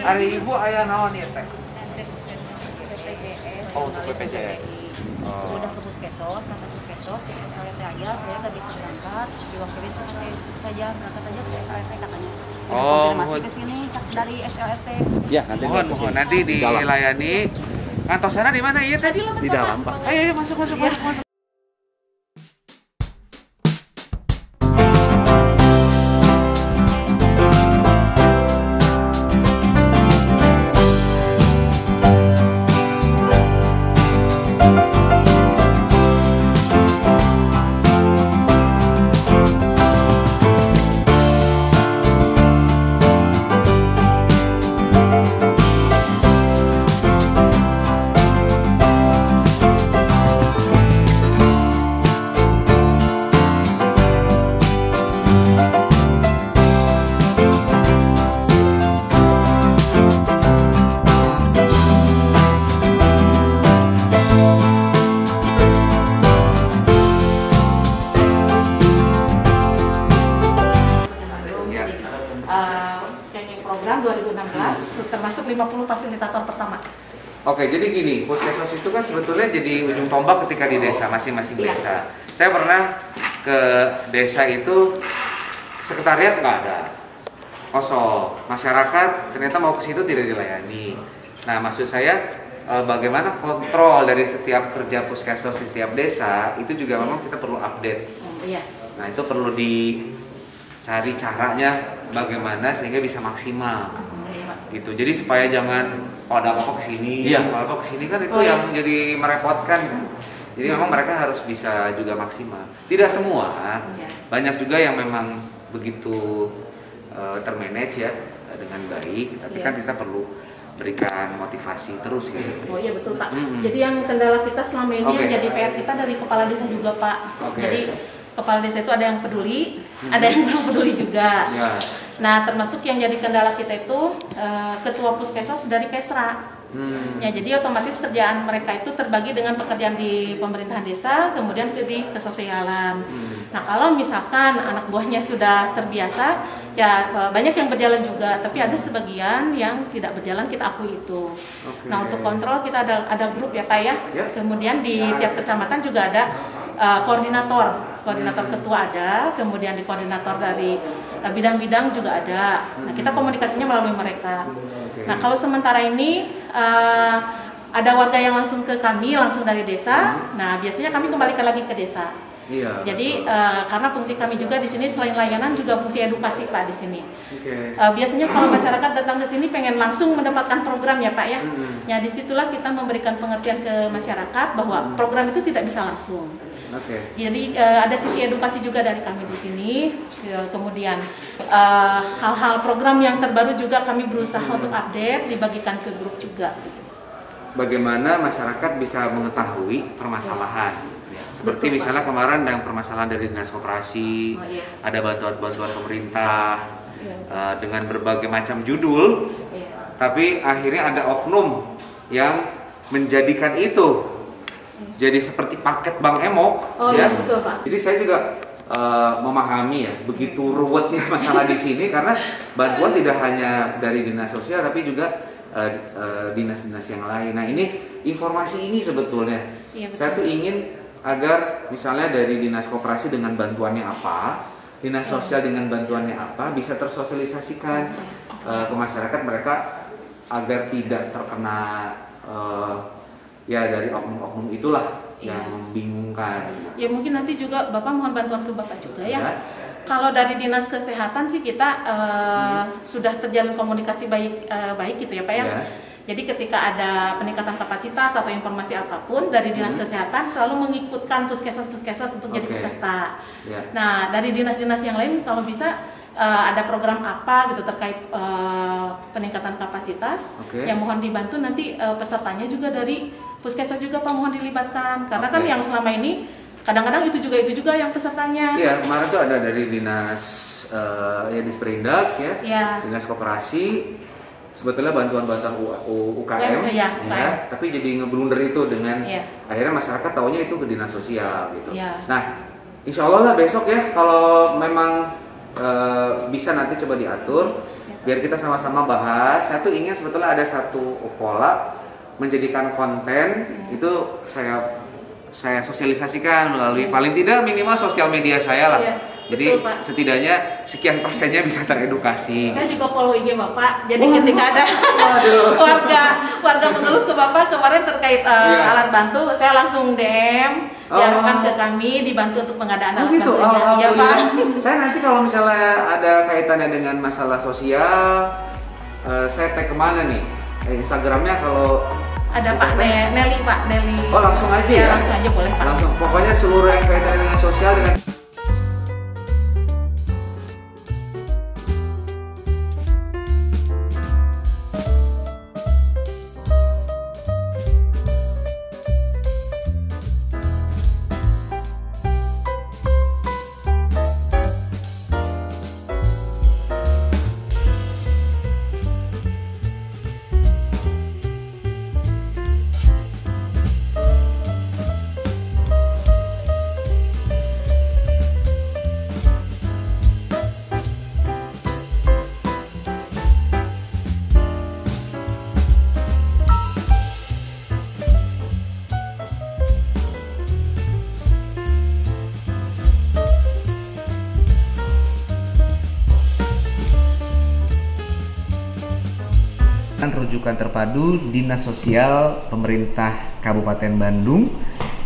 Ari ibu aya naon ieu teh? BPJS. Oh, untuk BPJS. Oh. Udah ke puskesmas, kata puskesmas, ke SLT aja, saya nggak bisa berangkat, diwakilin saja, berangkat aja ke SLT katanya. Udah Oh, konfirmasi mohon. ke sini dari SLT. Ya, nanti Mohon nanti dilayani. Kantor di mana ieu teh? di dalam, Pak. Ayo masuk. Training program 2016 termasuk 50 fasilitator pertama. Oke, jadi gini, puskesmas itu kan sebetulnya jadi ujung tombak ketika di desa, masing-masing desa. Saya pernah ke desa itu, sekretariat nggak ada, kosong. Masyarakat ternyata mau ke situ tidak dilayani. Nah, maksud saya bagaimana kontrol dari setiap kerja puskesmas di setiap desa, itu juga memang kita perlu update. Nah, itu perlu dicari caranya bagaimana sehingga bisa maksimal. Gitu. Jadi supaya jangan ada apa-apa kesini, apa-apa kesini kan itu yang jadi merepotkan. Jadi memang mereka harus bisa juga maksimal. Tidak semua, banyak juga yang memang begitu termanage ya dengan baik. Tapi kan kita perlu berikan motivasi terus gitu. Oh iya betul Pak. Jadi yang kendala kita selama ini yang jadi PR kita dari kepala desa juga Pak. Jadi kepala desa itu ada yang peduli, ada yang belum peduli juga. Nah, termasuk yang jadi kendala kita itu ketua puskesmas dari Kesra. Ya, jadi otomatis kerjaan mereka itu terbagi dengan pekerjaan di pemerintahan desa, kemudian di kesosialan. Nah, kalau misalkan anak buahnya sudah terbiasa, ya banyak yang berjalan juga, tapi ada sebagian yang tidak berjalan, kita akui itu. Nah, untuk kontrol kita ada grup ya Pak ya. Kemudian di tiap kecamatan juga ada koordinator ketua ada, kemudian di koordinator dari bidang-bidang juga ada. Nah, kita komunikasinya melalui mereka. Nah, kalau sementara ini ada warga yang langsung ke kami, langsung dari desa. Nah, biasanya kami kembalikan lagi ke desa. Jadi karena fungsi kami juga di sini selain layanan juga fungsi edukasi Pak di sini. Biasanya kalau masyarakat datang ke sini pengen langsung mendapatkan program ya Pak ya. Ya disitulah kita memberikan pengertian ke masyarakat bahwa program itu tidak bisa langsung. Jadi ada sisi edukasi juga dari kami di sini. Kemudian hal-hal program yang terbaru juga kami berusaha untuk update, dibagikan ke grup juga. Bagaimana masyarakat bisa mengetahui permasalahan? Seperti misalnya kemarin yang permasalahan dari dinas koperasi, ada bantuan-bantuan pemerintah dengan berbagai macam judul, tapi akhirnya ada oknum yang menjadikan itu jadi seperti paket Bank Emok. Betul, Pak. Jadi saya juga memahami ya begitu ruwetnya masalah di sini karena bantuan tidak hanya dari dinas sosial tapi juga dinas-dinas yang lain. Nah ini informasi ini sebetulnya saya tuh ingin agar misalnya dari dinas koperasi dengan bantuannya apa, dinas sosial dengan bantuannya apa, bisa tersosialisasikan ke masyarakat mereka agar tidak terkena ya dari oknum-oknum itulah yang membingungkan. Ya mungkin nanti juga Bapak mohon bantuan ke Bapak juga ya. Kalau dari dinas kesehatan sih kita sudah terjalin komunikasi baik gitu ya Pak ya. Jadi ketika ada peningkatan kapasitas atau informasi apapun dari dinas kesehatan selalu mengikutkan puskesmas-puskesmas untuk jadi peserta. Nah dari dinas-dinas yang lain kalau bisa ada program apa gitu terkait peningkatan kapasitas yang mohon dibantu nanti pesertanya juga dari puskesmas juga Pak mohon dilibatkan karena kan yang selama ini kadang-kadang itu juga yang pesertanya. Iya kemarin tuh ada dari dinas Disperindak ya, dinas koperasi. Sebetulnya bantuan-bantuan UKM, tapi jadi ngeblunder itu dengan akhirnya masyarakat taunya itu ke dinas sosial gitu. Nah, insya Allah lah besok ya kalau memang bisa nanti coba diatur biar kita sama-sama bahas. Saya tuh ingin sebetulnya ada satu pola menjadikan konten itu saya sosialisasikan melalui paling tidak minimal sosial media saya lah. Iya, Jadi betul, Pak. setidaknya sekian persennya bisa teredukasi. Saya juga follow IG Bapak. Jadi ketika ada Waduh. warga mengeluh ke Bapak kemarin terkait Iya. alat bantu, saya langsung DM diarahkan ke kami dibantu untuk pengadaan alat gitu. bantunya. Iya, Pak. Saya nanti kalau misalnya ada kaitannya dengan masalah sosial, saya tag kemana nih? Instagramnya kalau Ada Pak Nelly, Pak Nelly. Oh, langsung aja ya? Langsung aja boleh, Pak. langsung. Pokoknya seluruh yang kaitannya dengan sosial dengan rujukan terpadu Dinas Sosial Pemerintah Kabupaten Bandung.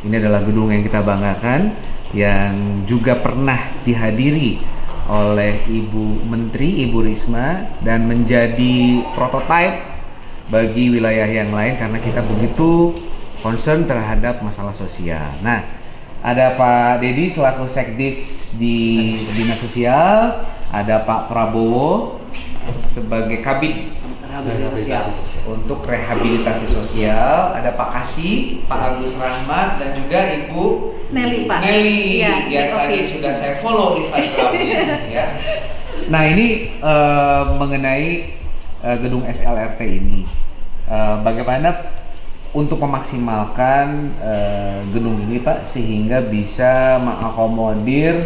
Ini adalah gedung yang kita banggakan, yang juga pernah dihadiri oleh Ibu Menteri, Ibu Risma, dan menjadi prototipe bagi wilayah yang lain karena kita begitu concern terhadap masalah sosial. Nah, ada Pak Dedi selaku Sekdis di Dinas Sosial, ada Pak Prabowo sebagai Kabid untuk rehabilitasi sosial, ada Pak Kasih, Pak Agus Rahmat, dan juga Ibu Nelly, Pak. Nelly Iya, yang tadi office. sudah saya follow Instagramnya. Ya. Nah, ini mengenai gedung SLRT ini, bagaimana untuk memaksimalkan gedung ini, Pak, sehingga bisa mengakomodir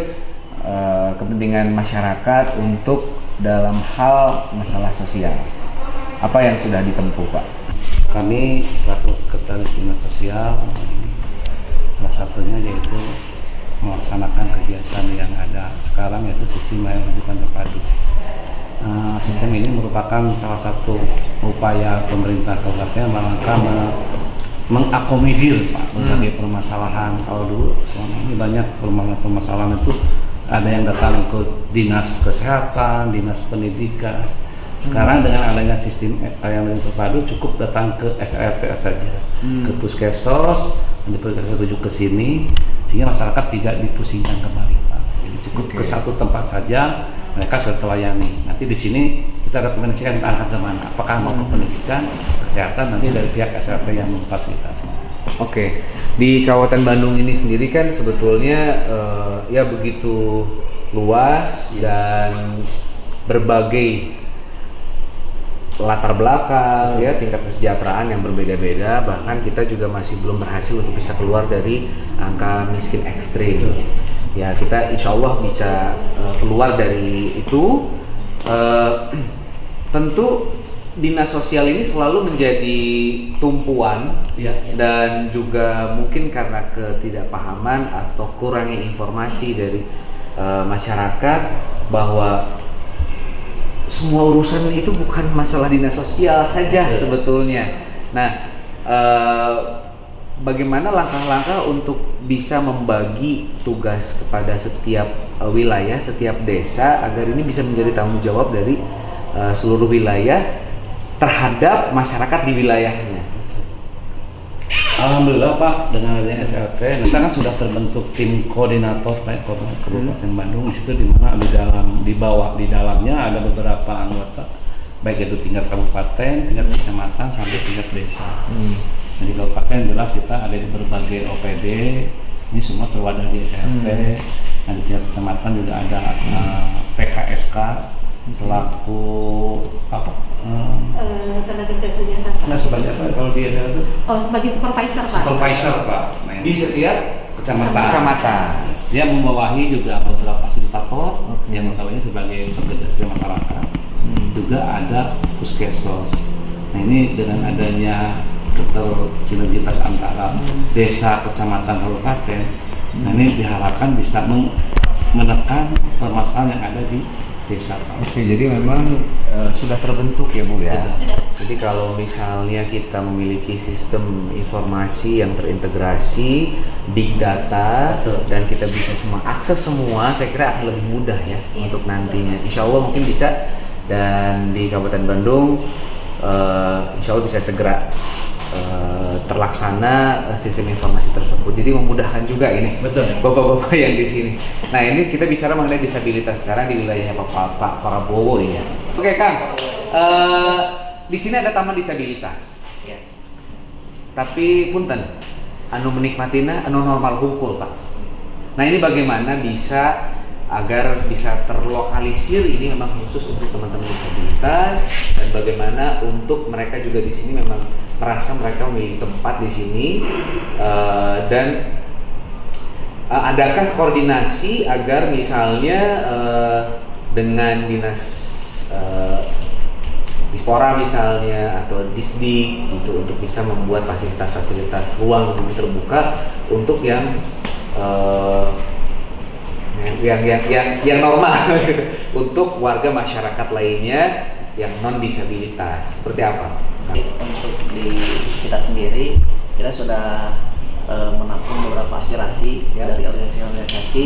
kepentingan masyarakat untuk dalam hal masalah sosial. Apa yang sudah ditempuh, Pak? Kami selaku Sekretaris Dinas Sosial, salah satunya yaitu melaksanakan kegiatan yang ada sekarang, yaitu sistem layanan rujukan terpadu. Sistem ini merupakan salah satu upaya pemerintah kabupaten rangka mengakomodir, Pak, berbagai permasalahan. Kalau dulu selama ini banyak permasalahan itu ada yang datang ke dinas kesehatan, dinas pendidikan. Sekarang dengan adanya sistem layanan terpadu cukup datang ke SLRT saja, ke puskesmas, dirujuk ke sini, sehingga masyarakat tidak dipusingkan kembali, Pak. Jadi cukup ke satu tempat saja, mereka sudah terlayani. Nanti di sini kita rekomendasikan kita angkat kemana, apakah mau ke pendidikan, kesehatan, nanti dari pihak SLRT yang memfasilitasi. Oke, di Kabupaten Bandung ini sendiri kan sebetulnya ya begitu luas dan berbagai latar belakang, ya, tingkat kesejahteraan yang berbeda-beda. Bahkan kita juga masih belum berhasil untuk bisa keluar dari angka miskin ekstrim. Ya, kita insya Allah bisa keluar dari itu. Tentu Dinas Sosial ini selalu menjadi tumpuan, Ya. dan juga mungkin karena ketidakpahaman atau kurangnya informasi dari masyarakat bahwa semua urusan itu bukan masalah dinas sosial saja sebetulnya. Nah, bagaimana langkah-langkah untuk bisa membagi tugas kepada setiap wilayah, setiap desa, agar ini bisa menjadi tanggung jawab dari seluruh wilayah terhadap masyarakat di wilayahnya? Alhamdulillah, Pak, dengan adanya SLT, kita kan sudah terbentuk tim koordinator Kabupaten Bandung. Di situ di mana di dalamnya ada beberapa anggota, baik itu tingkat kabupaten, tingkat kecamatan, sampai tingkat desa. Nah, di kabupaten jelas kita ada di berbagai OPD, ini semua terwadah di SLT. Nah, di tingkat kecamatan juga ada PKSK selaku apa? Tenaga kesejahteraan. Nah, sebanyak apa kalau dia itu? Oh, sebagai supervisor, Pak. Supervisor, Pak. Nah, di setiap kecamatan. Dia membawahi juga beberapa fasilitator yang notabene sebagai pekerja masyarakat. Juga ada puskesos. Nah ini dengan adanya sinergitas antara desa, kecamatan, kabupaten, nah ini diharapkan bisa menekan permasalahan yang ada di desa. Oke, jadi memang sudah terbentuk ya Bu ya. Sudah. Jadi kalau misalnya kita memiliki sistem informasi yang terintegrasi, big data, dan kita bisa akses semua, saya kira akan lebih mudah ya untuk nantinya. Insya Allah mungkin bisa, dan di Kabupaten Bandung insya Allah bisa segera terlaksana sistem informasi tersebut. Jadi memudahkan juga ini bapak-bapak yang di sini. Nah ini kita bicara mengenai disabilitas sekarang di wilayahnya Pak Prabowo ini. Oke Kang, di sini ada taman disabilitas. Tapi punten, anu menikmatinya anu normal hukum Pak. Nah ini bagaimana bisa agar bisa terlokalisir ini memang khusus untuk teman-teman disabilitas, dan bagaimana untuk mereka juga di sini memang merasa mereka memiliki tempat di sini, dan adakah koordinasi agar misalnya dengan dinas Dispora misalnya atau Disdik gitu untuk bisa membuat fasilitas-fasilitas ruang terbuka untuk yang normal untuk warga masyarakat lainnya yang non disabilitas. Seperti apa? Untuk di kita sendiri, kita sudah menampung beberapa aspirasi dari organisasi-organisasi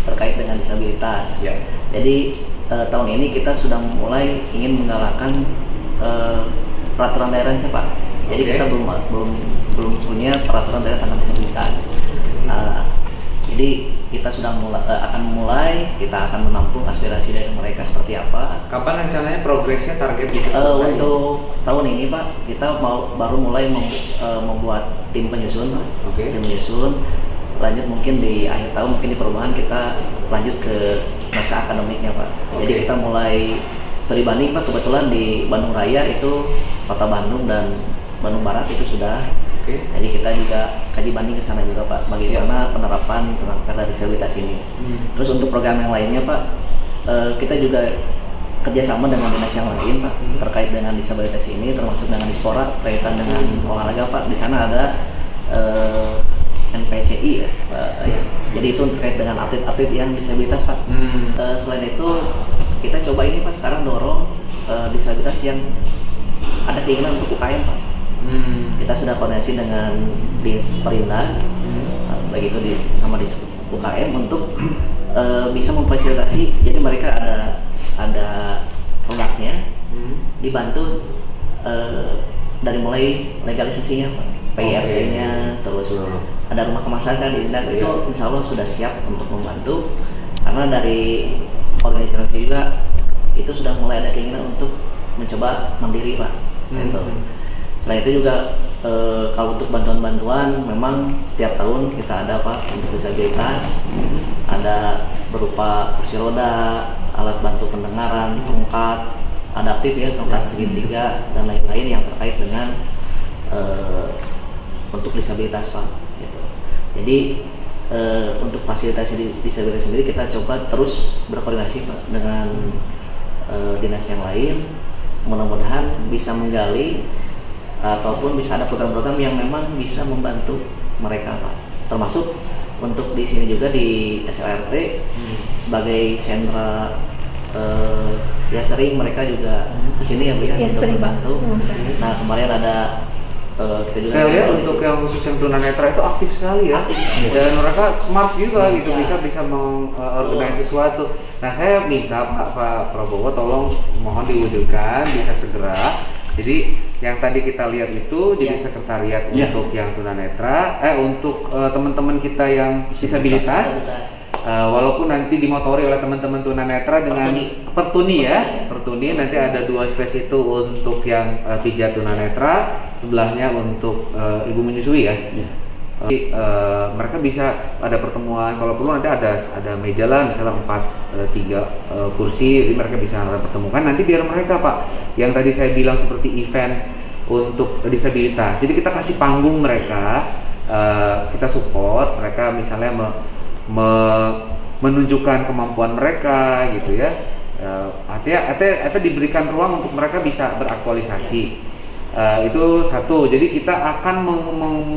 terkait dengan disabilitas. Jadi tahun ini kita sudah mulai ingin menggalakkan peraturan daerahnya Pak. Jadi kita belum punya peraturan daerah tentang disabilitas. Jadi kita sudah kita akan menampung aspirasi dari mereka seperti apa. Kapan rencananya progresnya, target bisa selesai? Untuk tahun ini Pak, kita baru mulai membuat tim penyusun Pak. Tim penyusun, lanjut mungkin di akhir tahun, mungkin di perubahan kita lanjut ke naskah akademiknya Pak. Jadi kita mulai studi banding Pak, kebetulan di Bandung Raya itu Kota Bandung dan Bandung Barat itu sudah. Jadi kita juga kaji banding ke sana juga Pak, bagaimana penerapan tentang perda disabilitas ini. Terus untuk program yang lainnya Pak, kita juga kerjasama dengan dinas yang lain Pak terkait dengan disabilitas ini, termasuk dengan Dispora berkaitan dengan olahraga Pak. Di sana ada NPCI ya, jadi itu terkait dengan atlet-atlet yang disabilitas Pak. Selain itu kita coba ini Pak sekarang dorong disabilitas yang ada keinginan untuk UKM Pak. Kita sudah koordinasi dengan Disperindak, baik itu sama di UKM untuk bisa memfasilitasi. Jadi mereka ada produknya, dibantu dari mulai legalisasinya, PIRT-nya, terus ada rumah kemasan di Indak itu insya Allah sudah siap untuk membantu, karena dari organisasi juga itu sudah mulai ada keinginan untuk mencoba mandiri Pak. Gitu. Selain itu juga kalau untuk bantuan-bantuan memang setiap tahun kita ada Pak untuk disabilitas, ada berupa kursi roda, alat bantu pendengaran, tongkat adaptif ya, tongkat segitiga dan lain-lain yang terkait dengan untuk disabilitas Pak. Gitu. Jadi untuk fasilitas disabilitas sendiri kita coba terus berkoordinasi Pak dengan dinas yang lain, mudah-mudahan bisa menggali ataupun bisa ada program-program yang memang bisa membantu mereka Pak. Termasuk untuk di sini juga di SLRT sebagai sentra ya sering mereka juga di sini ya Bu ya, untuk membantu. Nah kemarin ada kita juga saya lihat untuk yang khusus yang tunanetra itu aktif sekali ya, dan mereka smart juga gitu, bisa mengorganisasi sesuatu. Nah saya minta Pak Prabowo tolong mohon diwujudkan bisa segera. Jadi yang tadi kita lihat itu jadi sekretariat untuk yang tunanetra, untuk teman-teman kita yang disabilitas. Walaupun nanti dimotori oleh teman-teman tunanetra dengan pertuni nanti ada 2 space itu untuk yang pijat tunanetra, sebelahnya untuk ibu menyusui ya. Jadi mereka bisa ada pertemuan, kalau perlu nanti ada meja lah, misalnya 3 kursi, jadi mereka bisa pertemukan nanti biar mereka Pak, yang tadi saya bilang seperti event untuk disabilitas, jadi kita kasih panggung mereka, kita support mereka misalnya menunjukkan kemampuan mereka gitu ya. Artinya diberikan ruang untuk mereka bisa beraktualisasi. Itu satu. Jadi kita akan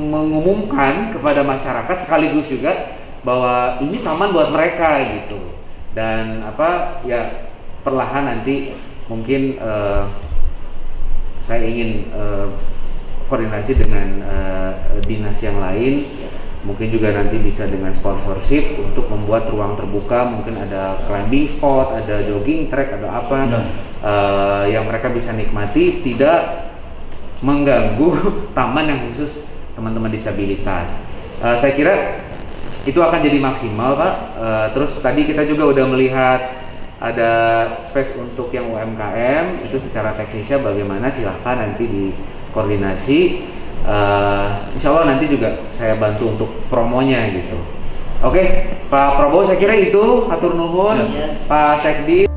mengumumkan kepada masyarakat sekaligus juga bahwa ini taman buat mereka gitu. Dan ya perlahan nanti mungkin saya ingin koordinasi dengan dinas yang lain. Mungkin juga nanti bisa dengan sponsorship untuk membuat ruang terbuka, mungkin ada climbing spot, ada jogging track, ada apa yang mereka bisa nikmati, tidak mengganggu taman yang khusus teman-teman disabilitas. Saya kira itu akan jadi maksimal, Pak. Terus tadi kita juga udah melihat ada space untuk yang UMKM, itu secara teknisnya bagaimana silahkan nanti dikoordinasi. Insya Allah nanti juga saya bantu untuk promonya gitu. Oke, Pak Prabowo saya kira itu, atur nuhun, Pak Sekdi.